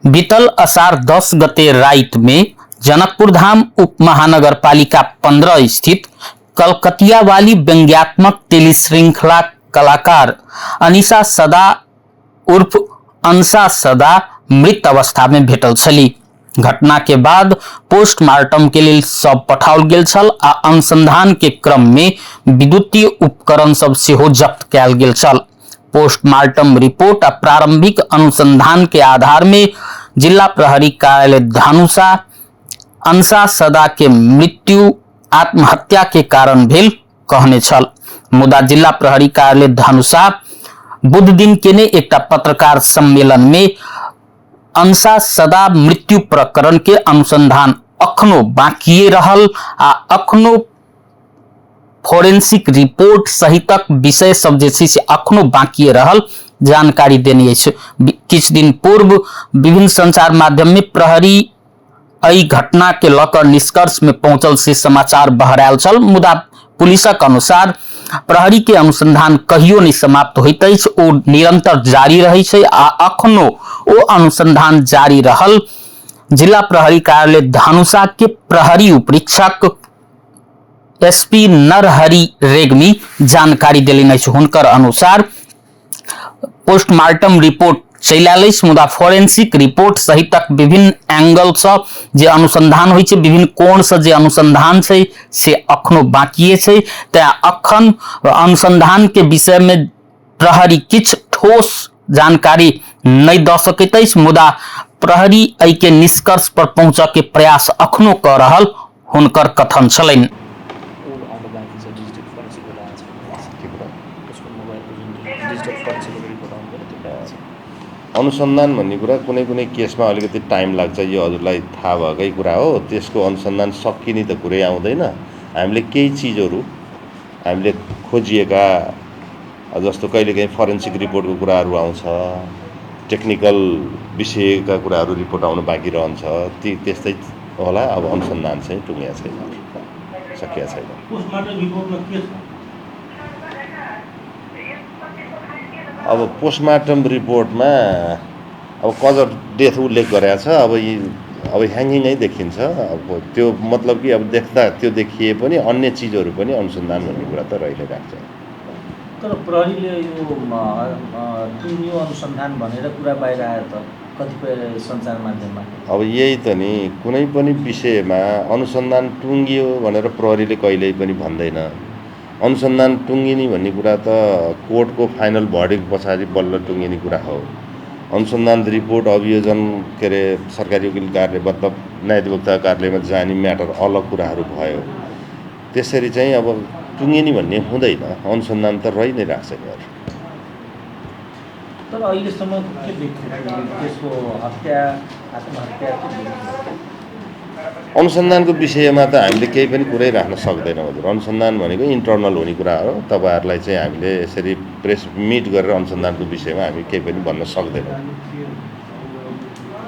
बीतल असार 10 गते रात में जनकपुर धाम उप महानगरपालिका 15 स्थित कलकतिया वाली व्यंग्यात्मक टेलीश्रृंखला कलाकार अनिशा सदा उर्फ अंशा सदा मृत अवस्था में भेटल छली। घटना के बाद पोस्टमार्टम के लिए शव पठाओल गेल छल आ अनुसंधान के क्रम में विद्युतीय उपकरण सब सेहो जब्त कयल गेल छल। पोस्टमार्टम रिपोर्ट आ प्रारंभिक अनुसंधान के आधार में जिला प्रहरी कार्यालय धनुषा अंशा सदा के मृत्यु आत्महत्या के कारण भेल कहने छल। मुदा जिला प्रहरी कार्यालय धनुषा बुध दिन केने एकटा पत्रकार सम्मेलन में अंशा सदा मृत्यु प्रकरण के अनुसंधान अखनो बाकी रहल आ अखनो फोरेंसिक रिपोर्ट सहितक विषय सब जे छै से अखनो बाकी रहल जानकारी देने अछि। किछ दिन पूर्व विभिन्न संचार माध्यम में प्रहरी एहि घटना के लकर निष्कर्ष में पहुंचल से समाचार बहरायल छल। मुदा पुलिसक अनुसार प्रहरी के अनुसंधान कहियो नहीं समाप्त होइत अछि, ओ निरंतर जारी रहै छै आ अखनो ओ अनुसंधान जारी रहल। जिला प्रहरी कार्यालय धनुषा के प्रहरी उपरीक्षक एसपी नरहरि रेग्मी जानकारी देलनि अछि। हुनकर अनुसार पोस्टमार्टम रिपोर्ट चलि आयल अछि, मुदा फोरेंसिक रिपोर्ट सहितक विभिन्न एंगल से जे अनुसंधान होइ छै, विभिन्न कोण से जे अनुसंधान छै से अखनो बाकी छै। तें अखन अनुसंधान के विषय में प्रहरी किछ ठोस जानकारी नहीं द सकैत अछि, मुदा प्रहरी एहि के निष्कर्ष पर पहुंचय के प्रयास अखनो क रहल हुनकर कथन छलनि। अनुसन्धान भन्ने कुरा कुनै कुनै केसमा अलिकति टाइम लाग्छ, यो हजुरलाई थाहा भएकै कुरा हो। त्यसको अनुसन्धान सकिने त कुरै आउँदैन। हामीले केही चिजहरू हामीले खोजिएका, जस्तो कहिलेकाहीँ फोरेन्सिक रिपोर्टको कुराहरू आउँछ, टेक्निकल विषयका कुराहरू रिपोर्ट आउनु बाँकी रहन्छ, त्यस्तै होला। अब अनुसन्धान चाहिँ टुङ्गिया छैन, सकिया छैन। अब पोस्टमार्टम रिपोर्टमा अब कजर डेथ उल्लेख गरेको छ। अब ह्याङ्गिङ नै देखिन्छ। अब त्यो मतलब कि अब देख्दा त्यो देखिए पनि अन्य चिजहरू पनि अनुसन्धान भन्ने कुरा त रहिरहेको छ। तर प्रहरीले यो टुङ्गियो अनुसन्धान भनेर कुरा बाहिर आयो त कतिपय सञ्चार माध्यममा। अब यही त नि, कुनै पनि विषयमा अनुसन्धान टुङ्गियो भनेर प्रहरीले कहिल्यै पनि भन्दैन। अनुसन्धान टुङ्गिने भन्ने कुरा त कोर्टको फाइनल भर्डिक्ट पछाडि बल्ल टुङ्गिने कुरा हो। अनुसन्धान रिपोर्ट अभियोजन के अरे सरकारी वकिल कार्यालय मतलब न्यायाधिवक्ता कार्यालयमा जाने म्याटर अलग कुराहरू भयो। त्यसरी चाहिँ अब टुङ्गिने भन्ने हुँदैन, अनुसन्धान त रहि नै रहेछ नि। तर अहिलेसम्म के देखियो त्यसको हत्या आत्महत्या के देखियो? अनुसन्धानको विषयमा त हामीले केही पनि कुरै राख्न सक्दैनौँ हजुर। अनुसन्धान भनेको इन्टर्नल हुने कुरा हो। तपाईँहरूलाई चाहिँ हामीले यसरी प्रेस मिट गरेर अनुसन्धानको विषयमा हामी केही पनि भन्न सक्दैनौँ।